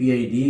PID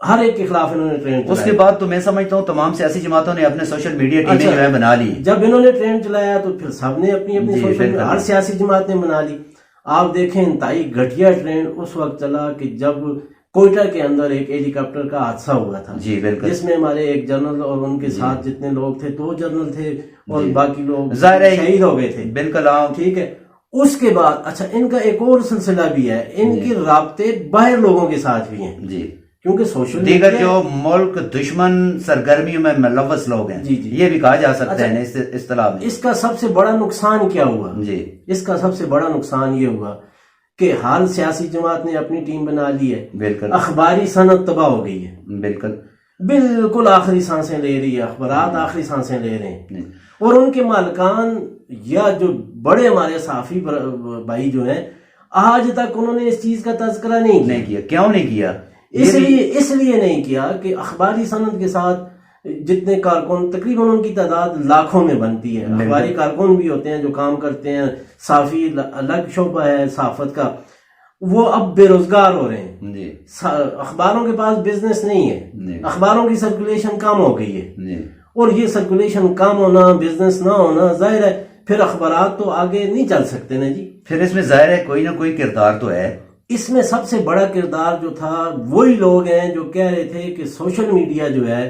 ہر ایک کے خلاف انہوں نے ٹرینڈ اس کے بعد تو میں سمجھتا ہوں تمام سیاسی جماعتوں نے اپنے سوشل میڈیا ٹیمیں جو ہے بنا لی. جب انہوں نے ٹرینڈ چلایا تو پھر سب نے اپنی اپنی سوشل میڈیا، ہر سیاسی جماعت نے بنا لی. آپ دیکھیں انتہائی گھٹیا ٹرینڈ اس وقت چلا کہ جب کوئٹہ کے اندر ایک ہیلی کاپٹر کا حادثہ ہوا تھا، جی بالکل، جس میں ہمارے ایک جنرل اور ان کے ساتھ جتنے لوگ تھے 2 جنرل تھے اور باقی لوگ شہید ہو گئے تھے. بالکل ٹھیک ہے. اس کے بعد اچھا ان کا ایک اور سلسلہ بھی ہے، ان کے رابطے باہر لوگوں کے ساتھ بھی ہیں جی، کیونکہ سوشل دیگر جو ملک دشمن سرگرمیوں میں ملوث لوگ ہیں یہ بھی کہا جا سکتا ہے اس اصطلاح میں. اس کا سب سے بڑا نقصان کیا ہوا؟ جی، اس کا سب سے بڑا نقصان یہ ہوا کہ ہر سیاسی جماعت نے اپنی ٹیم بنا لی ہے. بالکل، اخباری صنعت تباہ ہو گئی ہے. بالکل بالکل آخری سانسیں لے رہی ہے، اخبارات آخری سانسیں لے رہے ہیں. اور ان کے مالکان یا جو بڑے ہمارے صحافی بھائی جو ہیں آج تک انہوں نے اس چیز کا تذکرہ نہیں کیا. کیوں نہیں کیا؟ اس لیے نہیں کیا کہ اخباری صنعت کے ساتھ جتنے کارکن تقریباً ان کی تعداد لاکھوں میں بنتی ہے. اخباری کارکن بھی ہوتے ہیں جو کام کرتے ہیں، صحافی الگ شعبہ ہے صحافت کا، وہ اب بے روزگار ہو رہے ہیں. اخباروں کے پاس بزنس نہیں ہے، اخباروں کی سرکولیشن کم ہو گئی ہے. اور یہ سرکولیشن کم ہونا، بزنس نہ ہونا، ظاہر ہے پھر اخبارات تو آگے نہیں چل سکتے نا جی. پھر اس میں ظاہر ہے کوئی نہ کوئی کردار تو ہے. اس میں سب سے بڑا کردار جو تھا وہی لوگ ہیں جو کہہ رہے تھے کہ سوشل میڈیا جو ہے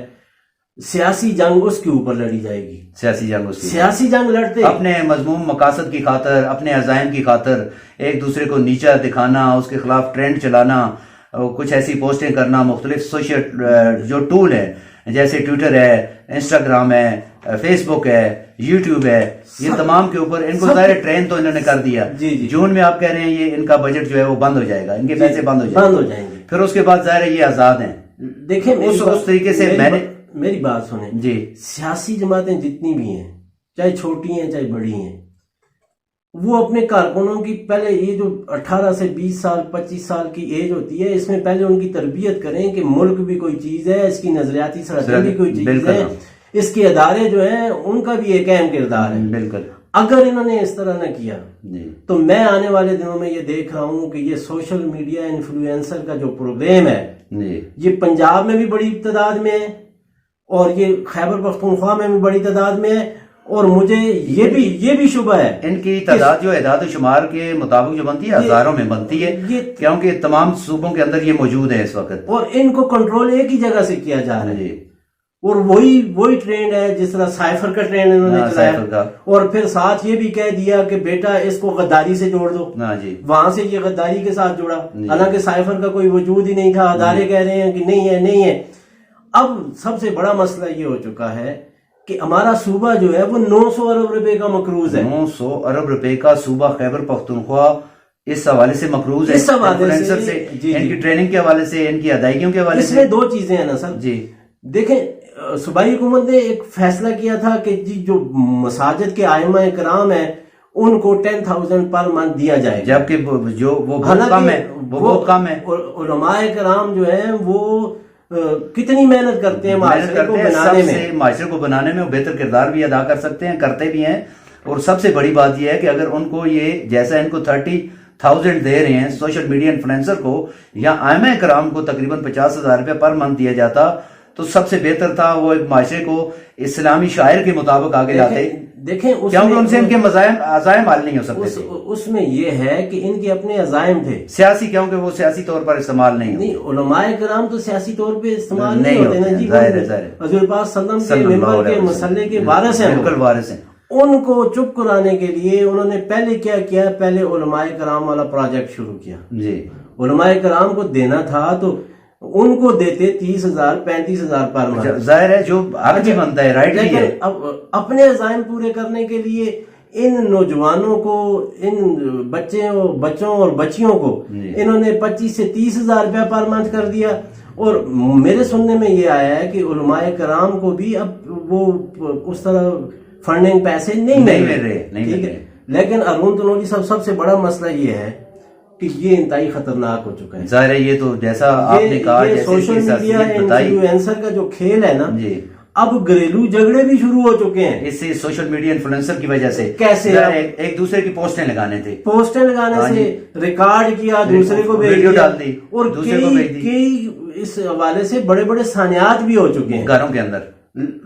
سیاسی جنگ اس کے اوپر لڑی جائے گی. سیاسی جنگ لڑتے اپنے مضمون مقاصد کی خاطر، اپنے عزائم کی خاطر ایک دوسرے کو نیچا دکھانا، اس کے خلاف ٹرینڈ چلانا، کچھ ایسی پوسٹیں کرنا، مختلف سوشل جو ٹول ہے جیسے ٹویٹر ہے، انسٹاگرام ہے، فیس بک ہے، یوٹیوب ہے، یہ تمام کے اوپر ان کو ظاہر ٹرینڈ تو انہوں نے کر دیا. جون میں آپ کہہ رہے ہیں یہ ان کا بجٹ جو ہے وہ بند ہو جائے گا، ان کے پیسے بند ہو جائیں گے. پھر اس کے بعد ظاہر ہے یہ آزاد ہیں. دیکھیں اس طریقے سے میں نے میری بات سنیں جی، سیاسی جماعتیں جتنی بھی ہیں چاہے چھوٹی ہیں چاہے بڑی ہیں، وہ اپنے کارکنوں کی پہلے یہ جو 18 سے 20 سال 25 سال کی ایج ہوتی ہے اس میں پہلے ان کی تربیت کریں کہ ملک بھی کوئی چیز ہے، اس کی نظریاتی سرحدیں بھی کوئی چیز ہے، اس کے ادارے جو ہیں ان کا بھی ایک اہم کردار ہے. بالکل. اگر انہوں نے اس طرح نہ کیا تو میں آنے والے دنوں میں یہ دیکھ رہا ہوں کہ یہ سوشل میڈیا انفلوئنسر کا جو پروگرام ہے یہ پنجاب میں بھی بڑی تعداد میں ہے اور یہ خیبر پختونخوا میں بھی بڑی تعداد میں ہے. اور مجھے یہ بھی شبہ ہے ان کی تعداد جو اعداد و شمار کے مطابق جو بنتی ہے ہزاروں میں بنتی ہے، کیونکہ تمام صوبوں کے اندر یہ موجود ہے اس وقت، اور ان کو کنٹرول ایک ہی جگہ سے کیا جا رہا ہے. اور وہی ٹرینڈ ہے جس طرح سائفر کا ٹرینڈ انہوں نے چلایا اور پھر ساتھ یہ بھی کہہ دیا کہ بیٹا اس کو غداری سے جوڑ دو. وہاں سے یہ غداری کے ساتھ جوڑا، حالانکہ سائفر کا کوئی وجود ہی نہیں تھا. ادارے کہہ رہے ہیں کہ نہیں ہے. اب سب سے بڑا مسئلہ یہ ہو چکا ہے کہ ہمارا صوبہ جو ہے وہ 900 ارب روپے کا مقروض ہے. 900 ارب روپے کا صوبہ خیبر پختونخوا اس حوالے سے مقروض ہے، اس حوالے سے ان کی ٹریننگ کے حوالے سے، ان کی ادائیگیوں کے حوالے سے. اس میں 2 چیزیں ہیں نا سر. دیکھیں صوبائی حکومت نے ایک فیصلہ کیا تھا کہ جو مساجد کے ائمہ کرام ہیں ان کو 10,000 پر منتھ دیا جائے، جبکہ وہ بہت کم ہے. علماء کرام جو ہیں وہ کتنی محنت کرتے ہیں معاشرے کو بنانے میں، وہ بہتر کردار بھی ادا کر سکتے ہیں، کرتے بھی ہیں. اور سب سے بڑی بات یہ ہے کہ اگر ان کو یہ جیسا ان کو 30,000 دے رہے ہیں سوشل میڈیا انفلوئنسر کو یا ائمہ کرام کو تقریباً 50,000 روپے پر منتھ دیا جاتا تو سب سے بہتر تھا. وہ ایک معاشرے کو اسلامی شاعر کے مطابق آگے لاتے. دیکھیں کیونکہ ان سے ان کے عزائم حل نہیں ہو سکتے تھے. اس میں یہ ہے کہ ان کے اپنے عزائم تھے سیاسی، کیونکہ وہ سیاسی طور پر استعمال نہیں. علماء کرام تو سیاسی طور پہ استعمال نہیں ہوتے نا جی. حضور پاک صلی اللہ علیہ وسلم کے ممبر کے مسلح کے وارث ہیں، بالکل وارث ہیں. ان کو چپ کرانے کے لیے انہوں نے پہلے کیا کیا، پہلے علماء کرام والا پروجیکٹ شروع کیا. علماء کرام کو دینا تھا تو ان کو دیتے 30,000 35,000 پر منتھ. ظاہر ہے جو حق بھی بنتا ہے، رائٹ بھی ہے. اپنے عزائم پورے کرنے کے لیے ان نوجوانوں کو، ان بچوں اور بچیوں کو انہوں نے 25 سے 30,000 روپے پر منتھ کر دیا. اور میرے سننے میں یہ آیا ہے کہ علماء کرام کو بھی اب وہ اس طرح فنڈنگ پیسے نہیں مل رہے. لیکن ارون تنولی صاحب سب سے بڑا مسئلہ یہ ہے کہ یہ انتہائی خطرناک ہو چکا ہے. ظاہر ہے یہ تو جیسا آپ نے کہا، سوشل میڈیا انفلوئنسر کا جو کھیل ہے نا، اب گھریلو جھگڑے بھی شروع ہو چکے ہیں اس سے سوشل میڈیا انفلوئنسر کی وجہ سے. کیسے؟ ایک دوسرے کی پوسٹیں لگانے سے ریکارڈ کیا، دوسرے کو ویڈیو ڈال دی اور کئی اس حوالے سے بڑے بڑے سانحات بھی ہو چکے ہیں گھروں کے اندر،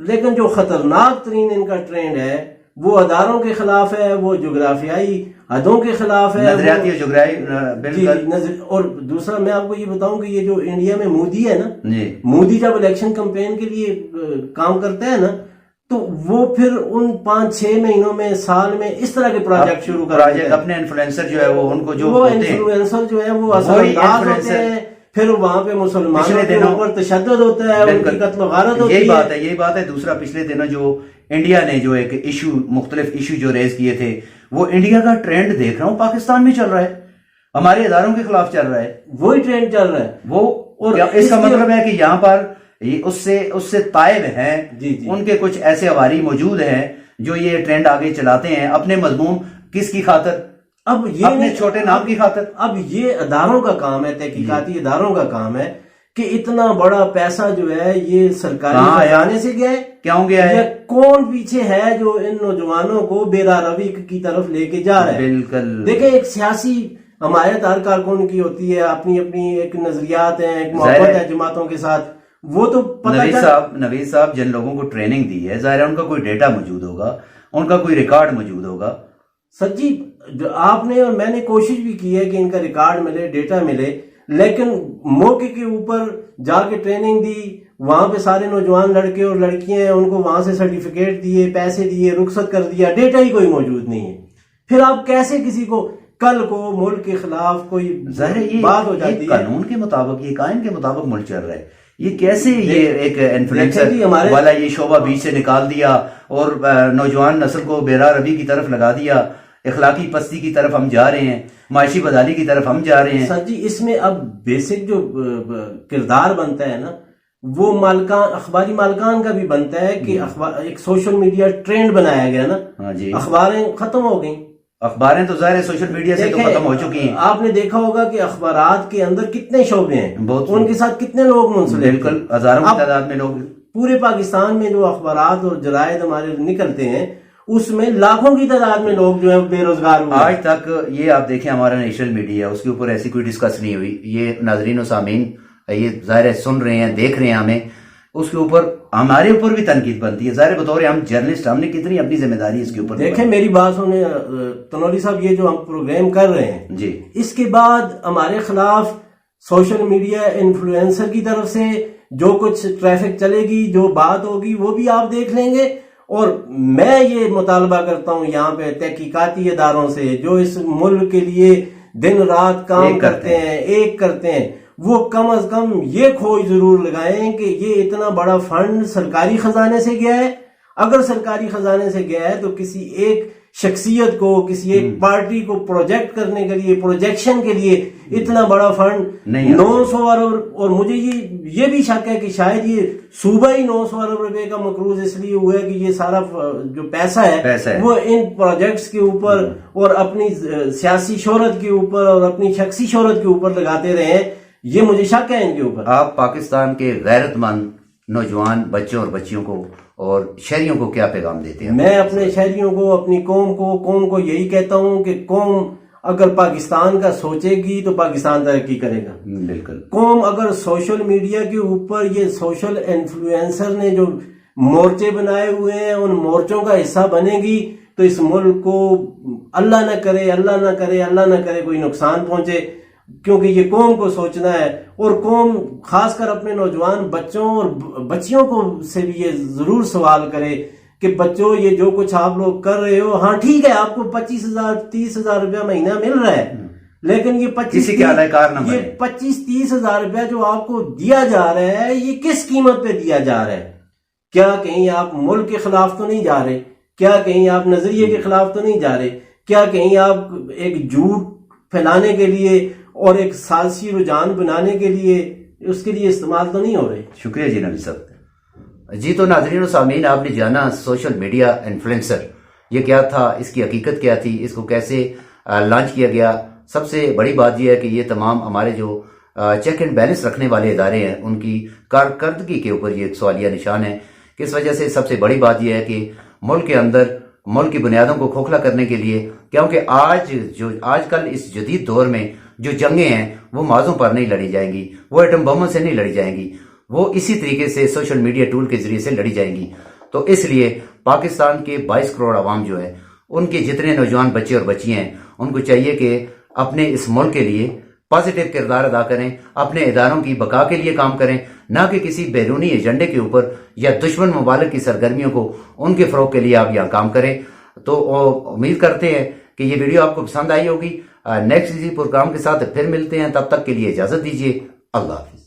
لیکن جو خطرناک ترین ان کا ٹرینڈ ہے وہ اداروں کے خلاف ہے، وہ جغرافیائی حدوں کے خلاف ہے، نظریاتی اور جغرافیائی بالکل۔ اور دوسرا میں آپ کو یہ بتاؤں کہ یہ جو انڈیا میں مودی ہے نا، جی، مودی جب الیکشن کمپین کے لیے کام کرتا ہے نا تو وہ پھر ان 5-6 مہینوں میں، سال میں اس طرح کے پروجیکٹ شروع کر دیتے ہیں۔ اپنے انفلوئنسر جو ہے وہ ان کو جو وہ انفلوئنسر جو ہے وہ اثر انداز ہوتے ہیں، پھر وہاں پہ مسلمانوں کے اوپر تشدد ہوتا ہے، ان کی قتل و غارت ہوتی ہے۔ یہی بات ہے۔ دوسرا، پچھلے دنوں جو انڈیا نے جو ایک مختلف ایشو جو ریز کیے تھے، وہ انڈیا کا ٹرینڈ دیکھ رہا ہوں پاکستان میں چل رہا ہے، ہمارے اداروں کے خلاف چل رہا ہے، وہی ٹرینڈ چل رہا ہے۔ وہ اس کا مطلب ہے کہ یہاں پر اس سے تائب ہیں، ان کے کچھ ایسے ہواری موجود ہیں جو یہ ٹرینڈ آگے چلاتے ہیں اپنے مضمون کس کی خاطر؟ اب یہ اپنے چھوٹے نام کی خاطر۔ اب یہ اداروں کا کام ہے، تحقیقاتی اداروں کا کام ہے کہ اتنا بڑا پیسہ جو ہے یہ سرکاری خزانے سے گیا ہے، کیوں گیا ہے، کون پیچھے ہے جو ان نوجوانوں کو بے راہ روی کی طرف لے کے جا رہا ہے۔ بالکل دیکھیں، ایک سیاسی حمایت ہر کارکن کی ہوتی ہے، اپنی ایک نظریات ہیں، ایک محبت ہے جماعتوں کے ساتھ، وہ تو نوید صاحب جن لوگوں کو ٹریننگ دی ہے، ظاہر ہے ان کا کوئی ڈیٹا موجود ہوگا، ان کا کوئی ریکارڈ موجود ہوگا۔ سر جی، جو آپ نے اور میں نے کوشش بھی کی ہے کہ ان کا ریکارڈ ملے، ڈیٹا ملے، لیکن موقع کے اوپر جا کے ٹریننگ دی، وہاں پہ سارے نوجوان لڑکے اور لڑکیاں ہیں، ان کو وہاں سے سرٹیفکیٹ دیے، پیسے دیے، رخصت کر دیا، ڈیٹا ہی کوئی موجود نہیں ہے۔ پھر آپ کیسے کسی کو کل کو ملک کے خلاف کوئی بات ہو جاتی ہے؟ قانون کے مطابق، یہ قائم کے مطابق ملک چل رہا ہے، یہ کیسے یہ ایک انفلوئنسر والا یہ شعبہ بیچ سے نکال دیا اور نوجوان نسل کو بے راہ روی کی طرف لگا دیا، اخلاقی پستی کی طرف ہم جا رہے ہیں، معاشی بدحالی کی طرف ہم جا رہے ہیں۔ سر جی، اس میں اب بیسک جو کردار بنتا ہے نا، وہ اخباری مالکان کا بھی بنتا ہے کہ ایک سوشل میڈیا ٹرینڈ بنایا گیا نا، اخباریں ختم ہو گئیں، اخباریں تو ظاہر ہے سوشل میڈیا سے تو ختم ہو چکی ہیں۔ آپ نے دیکھا ہوگا کہ اخبارات کے اندر کتنے شعبے ہیں، ان کے ساتھ کتنے لوگ منسلک، بالکل ہزاروں کی تعداد میں لوگ۔ پورے پاکستان میں جو اخبارات اور جرائد ہمارے نکلتے ہیں، اس میں لاکھوں کی تعداد میں لوگ جو ہے بے روزگار ہوئے۔ آج تک یہ آپ دیکھیں ہمارا نیشنل میڈیا، اس کے اوپر ایسی کوئی ڈسکس نہیں ہوئی۔ یہ ناظرین و سامعین یہ ظاہر ہے سن رہے ہیں، دیکھ رہے ہیں ہمیں، اس کے اوپر ہمارے اوپر بھی تنقید بنتی ہے۔ ظاہر بطور ہم جرنلسٹ، ہم نے کتنی اپنی ذمہ داری اس کے اوپر۔ دیکھیں میری بات سنیں تنوری صاحب، یہ جو ہم پروگرام کر رہے ہیں جی، اس کے بعد ہمارے خلاف سوشل میڈیا انفلوئنسر کی طرف سے جو کچھ ٹریفک چلے گی، جو بات ہوگی، وہ بھی آپ دیکھ لیں گے۔ اور میں یہ مطالبہ کرتا ہوں یہاں پہ تحقیقاتی اداروں سے جو اس ملک کے لیے دن رات کام کرتے ہیں، وہ کم از کم یہ کھوج ضرور لگائیں کہ یہ اتنا بڑا فنڈ سرکاری خزانے سے گیا ہے۔ اگر سرکاری خزانے سے گیا ہے تو کسی ایک شخصیت کو، کسی ایک پارٹی کو پروجیکٹ کرنے کے لیے، پروجیکشن کے لیے اتنا بڑا فنڈ 900 ارب، اور مجھے یہ بھی شک ہے کہ شاید یہ صوبہ ہی 900 ارب روپے کا مقروض اس لیے ہوا ہے کہ یہ سارا جو پیسہ ہے وہ ان پروجیکٹس کے اوپر اور اپنی سیاسی شہرت کے اوپر اور اپنی شخصی شہرت کے اوپر لگاتے رہے ہیں۔ یہ مجھے شک ہے ان کے اوپر۔ آپ پاکستان کے غیرت مند نوجوان بچوں اور بچیوں کو اور شہریوں کو کیا پیغام دیتے ہیں؟ میں اپنے شہریوں کو، اپنی قوم کو یہی کہتا ہوں کہ قوم اگر پاکستان کا سوچے گی تو پاکستان ترقی کرے گا۔ بالکل۔ قوم اگر سوشل میڈیا کے اوپر یہ سوشل انفلوئنسر نے جو مورچے بنائے ہوئے ہیں ان مورچوں کا حصہ بنے گی تو اس ملک کو اللہ نہ کرے کوئی نقصان پہنچے، کیونکہ یہ قوم کو سوچنا ہے، اور قوم خاص کر اپنے نوجوان بچوں اور بچیوں کو سے بھی یہ ضرور سوال کرے کہ بچوں یہ جو کچھ آپ لوگ کر رہے ہو، ہاں ٹھیک ہے آپ کو 25,000 30,000 روپیہ مہینہ مل رہا ہے، لیکن یہ 25-30 ہزار روپیہ جو آپ کو دیا جا رہا ہے یہ کس قیمت پہ دیا جا رہا ہے؟ کیا کہیں آپ ملک کے خلاف تو نہیں جا رہے؟ کیا کہیں آپ نظریے کے خلاف تو نہیں جا رہے؟ کیا کہیں آپ ایک جھوٹ پھیلانے کے لیے اور ایک سازشی رجحان بنانے کے لیے اس کے لیے استعمال تو نہیں ہو رہے؟ شکریہ جی نبی صاحب۔ جی تو ناظرین و سامعین، آپ نے جانا سوشل میڈیا انفلوئنسر یہ کیا تھا، اس کی حقیقت کیا تھی، اس کو کیسے لانچ کیا گیا۔ سب سے بڑی بات یہ ہے کہ یہ تمام ہمارے جو چیک اینڈ بیلنس رکھنے والے ادارے ہیں ان کی کارکردگی کے اوپر یہ ایک سوالیہ نشان ہے۔ کس وجہ سے؟ سب سے بڑی بات یہ ہے کہ ملک کے اندر ملک کی بنیادوں کو کھوکھلا کرنے کے لیے، کیونکہ آج کل اس جدید دور میں جو جنگیں ہیں وہ معازوں پر نہیں لڑی جائیں گی، وہ ایٹم بموں سے نہیں لڑی جائیں گی، وہ اسی طریقے سے سوشل میڈیا ٹول کے ذریعے سے لڑی جائیں گی۔ تو اس لیے پاکستان کے 22 کروڑ عوام جو ہے، ان کے جتنے نوجوان بچے اور بچیاں ہیں، ان کو چاہیے کہ اپنے اس ملک کے لیے پازیٹیو کردار ادا کریں، اپنے اداروں کی بقا کے لیے کام کریں، نہ کہ کسی بیرونی ایجنڈے کے اوپر یا دشمن ممالک کی سرگرمیوں کو ان کے فروغ کے لیے آپ یہاں کام کریں۔ تو امید کرتے ہیں کہ یہ ویڈیو آپ کو پسند آئی ہوگی۔ نیکسٹ اسی پروگرام کے ساتھ پھر ملتے ہیں، تب تک کے لیے اجازت دیجیے، اللہ حافظ۔